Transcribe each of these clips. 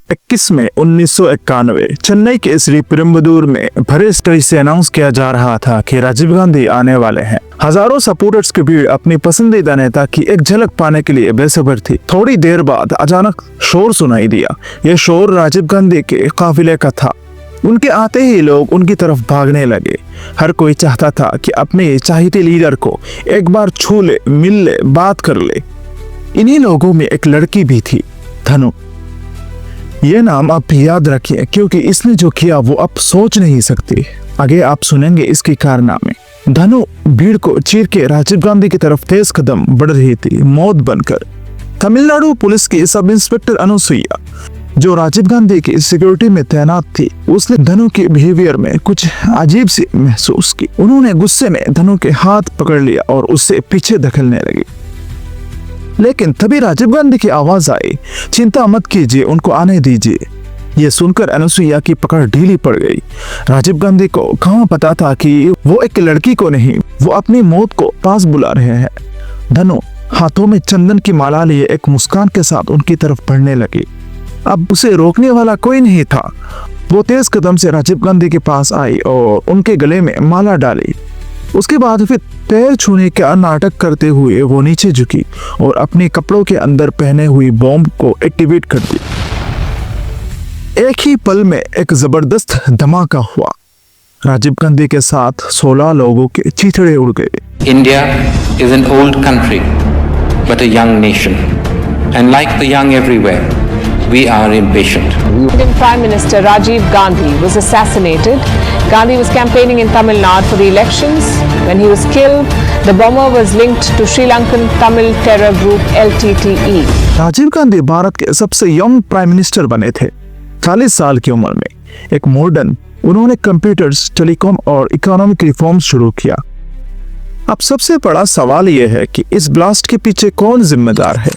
21 मई 1991 चेन्नई के श्री पेरुम्बदूर में भरे स्टेज से अनाउंस किया जा रहा था कि राजीव गांधी आने वाले हैं। हजारों सपोर्टर्स की भीड़ अपनी पसंदीदा नेता की एक झलक पाने के लिए बेसब्र थी। थोड़ी देर बाद अचानक शोर सुनाई दिया। यह शोर राजीव गांधी के काफिले का था। उनके आते ही लोग उनकी तरफ भागने लगे। हर कोई चाहता था कि अपने चाहते लीडर को एक बार छू ले, मिल ले, बात कर ले। इन्हीं लोगों में एक लड़की भी थी, धनु। ये नाम आप याद रखिए, क्योंकि इसने जो किया वो आप सोच नहीं सकती। आगे आप सुनेंगे इसकी कारनामे। धनु भीड़ को चीर के राजीव गांधी की तरफ तेज कदम बढ़ रही थी, मौत बनकर। तमिलनाडु पुलिस की सब इंस्पेक्टर अनुसुईया, जो राजीव गांधी की सिक्योरिटी में तैनात थी, उसने धनु के बिहेवियर में कुछ अजीब सी महसूस की। उन्होंने गुस्से में धनु के हाथ पकड़ लिया और उससे पीछे धकेलने लगी। लेकिन तभी राजीव गांधी की आवाज आई, चिंता मत कीजिए, उनको आने दीजिए। ये सुनकर अनुसुईया की पकड़ ढीली पड़ गई। राजीव गांधी को कहाँ पता था कि वो एक लड़की को नहीं, वो अपनी मौत को पास बुला रहे हैं। धनु हाथों में चंदन की माला लिए एक मुस्कान के साथ उनकी तरफ बढ़ने लगी। अब उसे रोकने वाला कोई नहीं था। वो तेज कदम से राजीव गांधी के पास आई और उनके गले में माला डाली। उसके बाद फिर पैर छूने का नाटक करते हुए वो नीचे झुकी और अपने कपड़ों के अंदर पहने हुई बॉम्ब को एक्टिवेट कर दी। एक ही पल में एक जबरदस्त धमाका हुआ। राजीव गांधी के साथ 16 लोगों के चीथड़े उड़ गए। India is an old country, but a young nation, and like the young everywhere, we are impatient. Indian Prime Minister Rajiv Gandhi was assassinated. Gandhi was campaigning in Tamil Nadu for the elections. When he was killed, the bomber was linked to Sri Lankan Tamil terror group LTTE. Rajiv Gandhi Bharat के सबसे young prime minister बने थे। 40 साल की उम्र में एक modern उन्होंने कंप्यूटर्स, टेलीकॉम और इकोनॉमिक रिफॉर्म्स शुरू किया। अब सबसे बड़ा सवाल यह है कि इस ब्लास्ट के पीछे कौन जिम्मेदार है,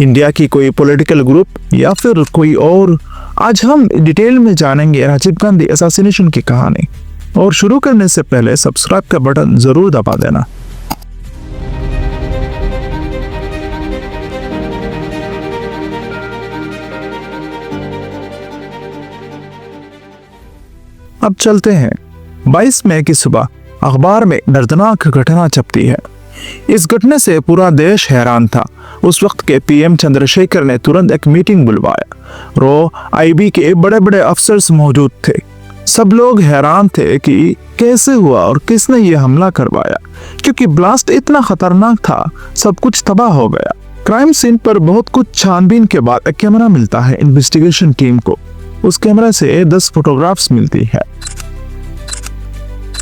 इंडिया की कोई पॉलिटिकल ग्रुप या फिर कोई और? आज हम डिटेल में जानेंगे राजीव गांधी असैसिनेशन की कहानी। और शुरू करने से पहले सब्सक्राइब का बटन जरूर दबा देना। अब चलते हैं। 22 मई की सुबह अखबार में दर्दनाक घटना छपती है। इस घटने से पूरा देश हैरान था। उस वक्त के पीएम चंद्रशेखर ने तुरंत एक मीटिंग बुलवाया। रो आईबी के बड़े बड़े अफसर्स मौजूद थे। सब लोग हैरान थे कि कैसे हुआ और किसने ये हमला करवाया, क्योंकि ब्लास्ट इतना खतरनाक था, सब कुछ तबाह हो गया। क्राइम सीन पर बहुत कुछ छानबीन के बाद एक कैमरा मिलता है इन्वेस्टिगेशन टीम को। उस कैमरा से 10 फोटोग्राफ्स मिलती है।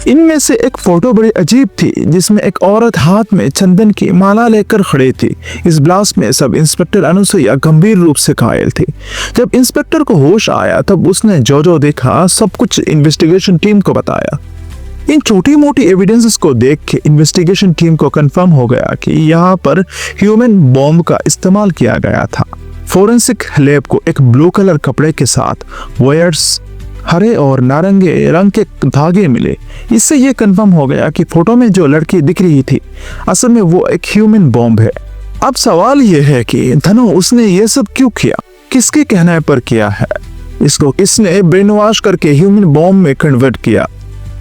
इनमें से एक फोटो बड़ी अजीब थी, जिसमें एक औरत हाथ में चंदन की माला लेकर खड़ी थी। इस ब्लास्ट में सब इंस्पेक्टर अनुसुईया गंभीर रूप से घायल थी। जब इंस्पेक्टर को होश आया तब उसने जो देखा सब कुछ इन्वेस्टिगेशन टीम को बताया। इन छोटी मोटी एविडेंसेस को देख के इन्वेस्टिगेशन टीम को कंफर्म हो गया कि यहाँ पर ह्यूमन बॉम्ब का इस्तेमाल किया गया था। फोरेंसिक लैब को एक ब्लू कलर कपड़े के साथ वायर्स, हरे और नारंगी रंग के धागे मिले। इससे ये कंफर्म हो गया कि फोटो में जो लड़की दिख रही थी असल में वो एक ह्यूमन बॉम्ब है। अब सवाल ये है कि धनु उसने ये सब क्यों किया, किसके कहने पर किया है, इसको किसने ब्रेन वॉश करके ह्यूमन बॉम्ब में कन्वर्ट किया?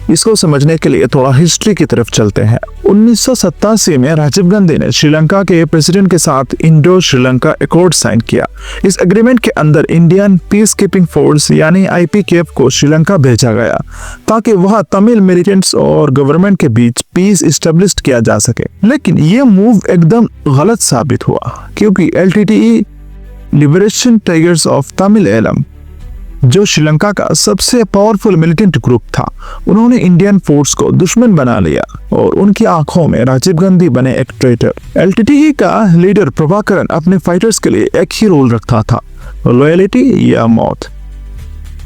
इसको समझने के लिए थोड़ा हिस्ट्री की तरफ चलते हैं। 1987 में राजीव गांधी ने श्रीलंका के प्रेसिडेंट के साथ इंडो श्रीलंका अकॉर्ड साइन किया। इस एग्रीमेंट के अंदर इंडियन पीस कीपिंग फोर्स यानी आईपीकेएफ को श्रीलंका भेजा गया ताकि वहां तमिल मिलिटेंट्स और गवर्नमेंट के बीच पीस इस्टेब्लिश किया जा सके। लेकिन ये मूव एकदम गलत साबित हुआ, क्योंकि LTTE Liberation Tigers of Tamil Eelam, जो श्रीलंका का सबसे पावरफुल मिलिटेंट ग्रुप था, उन्होंने इंडियन फोर्स को दुश्मन बना लिया और उनकी आंखों में राजीव गांधी बने एक ट्रेटर। LTTE का लीडर प्रभाकरन अपने फाइटर्स के लिए एक ही रोल रखता था, लॉयल्टी या मौत।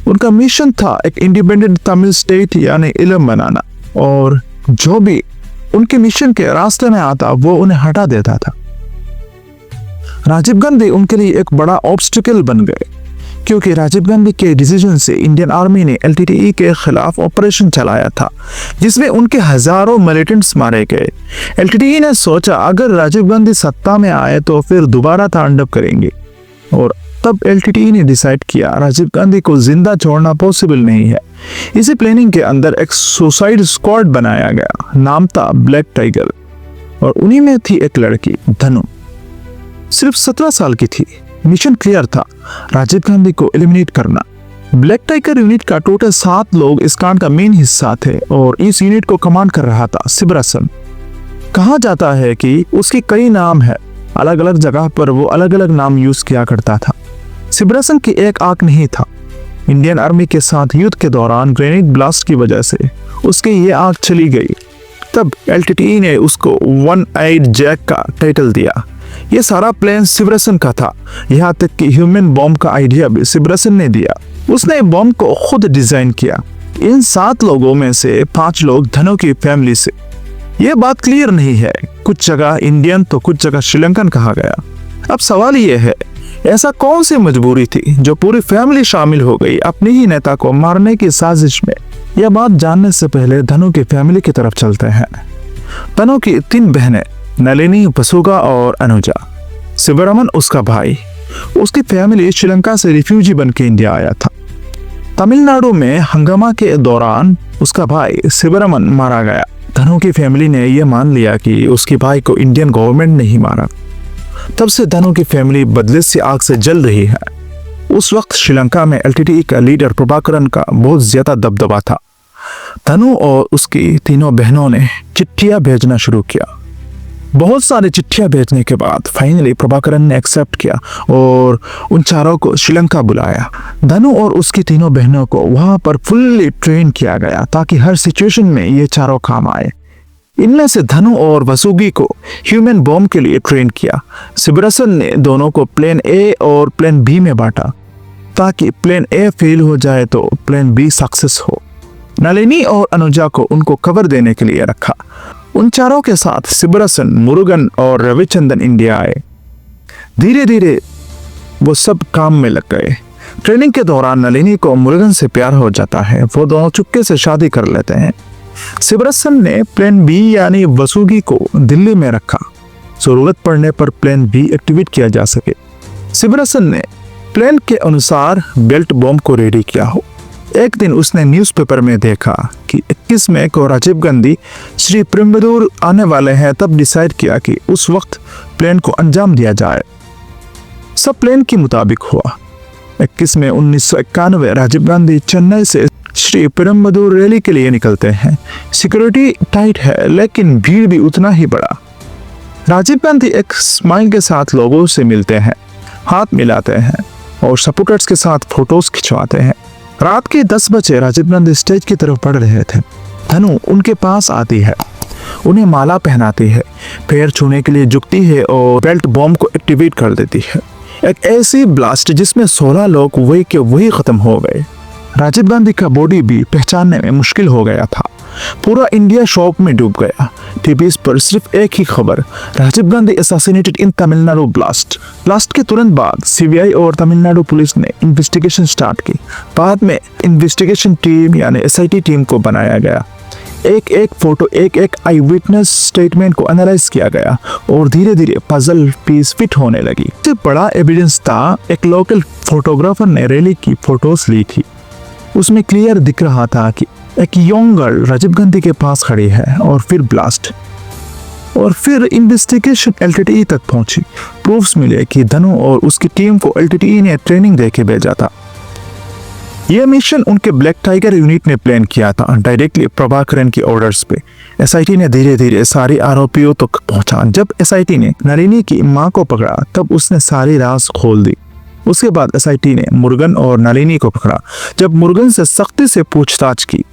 उनका मिशन था एक इंडिपेंडेंट तमिल स्टेट यानी इलम बनाना, और जो भी उनके मिशन के रास्ते में आता वो उन्हें हटा देता था। राजीव गांधी उनके लिए एक बड़ा ऑब्स्टिकल बन गए, क्योंकि राजीव गांधी के डिसीजन से इंडियन आर्मी ने LTTE के खिलाफ ऑपरेशन चलाया था, जिसमें उनके हजारों मिलिटेंट्स मारे गए। LTTE ने सोचा अगर राजीव गांधी सत्ता में आए तो फिर दोबारा तांडव करेंगे, और तब एलटीटीई ने डिसाइड किया राजीव गांधी को जिंदा छोड़ना पॉसिबल नहीं है। इसी प्लानिंग के अंदर एक सुसाइड स्क्वाड बनाया गया, नाम था ब्लैक टाइगर, और उन्हीं में थी एक लड़की धनु, सिर्फ 17 साल की थी। मिशन क्लियर था, राजीव गांधी को एलिमिनेट करना। ब्लैक टाइगर यूनिट का टोटल 7 लोग इस कांड का मेन हिस्सा थे और इस यूनिट को कमांड कर रहा था शिवरासन। कहा जाता है कि उसके कई नाम है, अलग अलग जगह पर वो अलग अलग नाम यूज किया करता था। शिवरासन की एक आंख नहीं था। इंडियन आर्मी के साथ युद्ध के दौरान ग्रेनेड ब्लास्ट की वजह से उसकी ये आंख चली गई। तब एलटीटीई ने उसको वन आइड जैक का टाइटल दिया। ये सारा प्लान शिवरासन का था, यहाँ तक कि ह्यूमन बॉम्ब का आइडिया भी शिवरासन ने दिया। उसने बॉम्ब को खुद डिजाइन किया। इन 7 लोगों में से 5 लोग धनु की फैमिली से। ये बात क्लियर नहीं है, कुछ जगह इंडियन तो कुछ जगह श्रीलंकन कहा गया। अब सवाल ये है, ऐसा कौन सी मजबूरी थी जो पूरी फैमिली शामिल हो गई अपने ही नेता को मारने की साजिश में? यह बात जानने से पहले धनु की फैमिली की तरफ चलते हैं। धनु की 3 बहनें, नलिनी, वसुगा और अनुजा। शिवरामन उसका भाई। उसकी फैमिली श्रीलंका से रिफ्यूजी बन के इंडिया आया था। तमिलनाडु में हंगामा के दौरान उसका भाई शिवरामन मारा गया। धनु की फैमिली ने यह मान लिया कि उसके भाई को इंडियन गवर्नमेंट ने ही मारा। तब से धनु की फैमिली बदले से आग से जल रही है। उस वक्त श्रीलंका में एलटीटीई का लीडर प्रभाकरन का बहुत ज्यादा दबदबा था। धनु और उसकी तीनों बहनों ने चिट्ठियां भेजना शुरू किया। बहुत सारी चिट्ठियां भेजने के बाद फाइनली प्रभाकरन ने एक्सेप्ट किया और उन चारों को श्रीलंका बुलाया। धनु और उसकी तीनों बहनों को वहां पर फुल्ली ट्रेन किया गया ताकि हर सिचुएशन में ये चारों काम आए। इनमें से धनु और वसुगी को ह्यूमन बॉम्ब के लिए ट्रेन किया। शिवरासन ने दोनों को प्लान ए और प्लान बी में बांटा ताकि प्लान ए फेल हो जाए तो प्लान बी सक्सेस हो। नलिनी और अनुजा को उनको कवर देने के लिए रखा। उन चारों के साथ शिवरासन, मुरुगन और रविचंद्रन इंडिया आए। धीरे धीरे वो सब काम में लग गए। ट्रेनिंग के दौरान नलिनी को मुरुगन से प्यार हो जाता है। वो दोनों चुपके से शादी कर लेते हैं। शिवरासन ने प्लान बी यानी वसुगी को दिल्ली में रखा, जरूरत पड़ने पर प्लान बी एक्टिवेट किया जा सके। शिवरासन ने प्लान के अनुसार बेल्ट बॉम्ब को रेडी किया हो। एक दिन उसने न्यूज़पेपर में देखा कि 21 मई को राजीव गांधी श्री पेरुम्बदूर आने वाले हैं। तब डिसाइड किया कि उस वक्त प्लान को अंजाम दिया जाए। सब प्लान के मुताबिक हुआ। 21 मई 1991 राजीव गांधी चेन्नई से श्री पेरुम्बदूर रैली के लिए निकलते हैं। सिक्योरिटी टाइट है लेकिन भीड़ भी उतना ही बड़ा। राजीव गांधी एक स्माइल के साथ लोगों से मिलते हैं, हाथ मिलाते हैं और सपोर्टर्स के साथ फोटोज खिंचवाते हैं। रात के 10 बजे राजीव गांधी स्टेज की तरफ बढ़ रहे थे। धनु उनके पास आती है, उन्हें माला पहनाती है, पैर छूने के लिए झुकती है और बेल्ट बॉम्ब को एक्टिवेट कर देती है। एक ऐसी ब्लास्ट जिसमें 16 लोग वही के वही खत्म हो गए। राजीव गांधी का बॉडी भी पहचानने में मुश्किल हो गया था। पूरा इंडिया शॉक में डूब गया। टीवी पर सिर्फ एक ही खबर, राजीव गांधी असैसिनेटेड इन तमिलनाडु ब्लास्ट के तुरंत बाद सीबीआई और तमिलनाडु पुलिस ने इन्वेस्टिगेशन स्टार्ट की। बाद में इन्वेस्टिगेशन टीम यानी एसआईटी टीम को बनाया गया। एक एक फोटो, एक एक आई विटनेस स्टेटमेंट को एनालाइज किया गया और धीरे धीरे पजल पीस फिट होने लगी। सबसे बड़ा एविडेंस था, एक लोकल फोटोग्राफर ने रैली की फोटोज ली थी। उसमें क्लियर दिख रहा था कि एक यंग गर्ल राजीव गांधी के पास खड़ी है और फिर ब्लास्ट। और फिर इन्वेस्टिगेशन एलटीटीई तक पहुंची। प्रूफ्स मिले कि धनु और उसकी टीम को एलटीटीई ने ट्रेनिंग देके भेजा था। यह मिशन उनके ब्लैक टाइगर यूनिट ने प्लान किया था, डायरेक्टली प्रभाकरन के ऑर्डर्स पे। एसआईटी ने धीरे धीरे सारी आरोपियों तक पहुंचा। जब एसआईटी ने नलिनी की मां को पकड़ा तब उसने सारी राज खोल दी। उसके बाद एसआईटी ने मुरुगन और नलिनी को पकड़ा। जब मुरुगन से सख्ती से पूछताछ की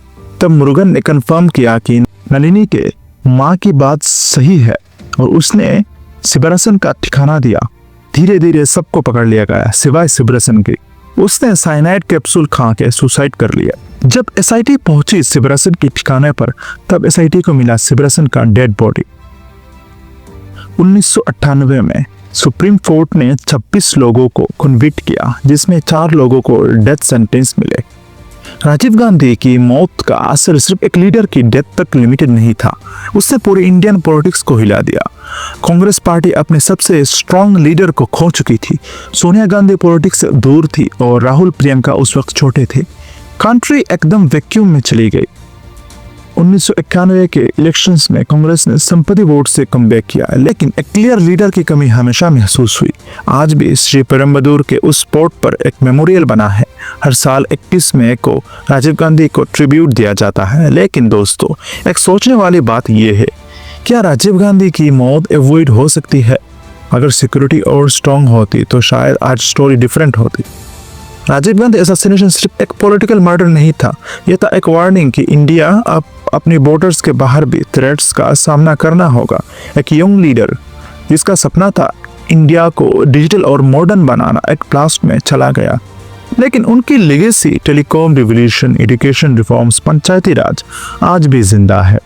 तब मुरुगन ने कंफर्म किया कि नलिनी के मां की बात सही है और उसने शिवरासन का ठिकाना दिया। धीरे धीरे सबको पकड़ लिया गया सिवाय शिवरासन के। उसने साइनाइड कैप्सूल खा के सुसाइड कर लिया। जब एसआईटी पहुंची शिवरासन के ठिकाने पर तब एसआईटी को मिला शिवरासन का डेड बॉडी। 1998 में सुप्रीम कोर्ट ने 26 लोगों को कन्विक्ट किया, जिसमें 4 लोगों को डेथ सेंटेंस मिले। राजीव गांधी की मौत का असर सिर्फ एक लीडर की डेथ तक लिमिटेड नहीं था, उससे पूरी इंडियन पॉलिटिक्स को हिला दिया। कांग्रेस पार्टी अपने सबसे स्ट्रॉन्ग लीडर को खो चुकी थी। सोनिया गांधी पॉलिटिक्स से दूर थी और राहुल प्रियंका उस वक्त छोटे थे। कंट्री एकदम वैक्यूम में चली गई। 1991 के इलेक्शंस में कांग्रेस ने संपत्ति वोट से कमबैक किया, लेकिन एक क्लियर लीडर की कमी हमेशा महसूस हुई। आज भी श्री पेरुम्बदूर के उस स्पॉट पर एक मेमोरियल बना है। हर साल 21 मई को राजीव गांधी को ट्रिब्यूट दिया जाता है। लेकिन दोस्तों, एक सोचने वाली बात यह है, क्या राजीव गांधी की मौत अवॉइड हो सकती है? अगर सिक्योरिटी और स्ट्रांग होती तो शायद आज स्टोरी डिफरेंट होती। राजीव गांधी असैसिनेशन सिर्फ एक पॉलिटिकल मर्डर नहीं था, यह था एक वार्निंग कि इंडिया अब अपनी बॉर्डर्स के बाहर भी थ्रेट्स का सामना करना होगा। एक यंग लीडर जिसका सपना था इंडिया को डिजिटल और मॉडर्न बनाना, एक ब्लास्ट में चला गया। लेकिन उनकी legacy telecom revolution, education reforms, Panchayati Raj आज भी जिंदा है।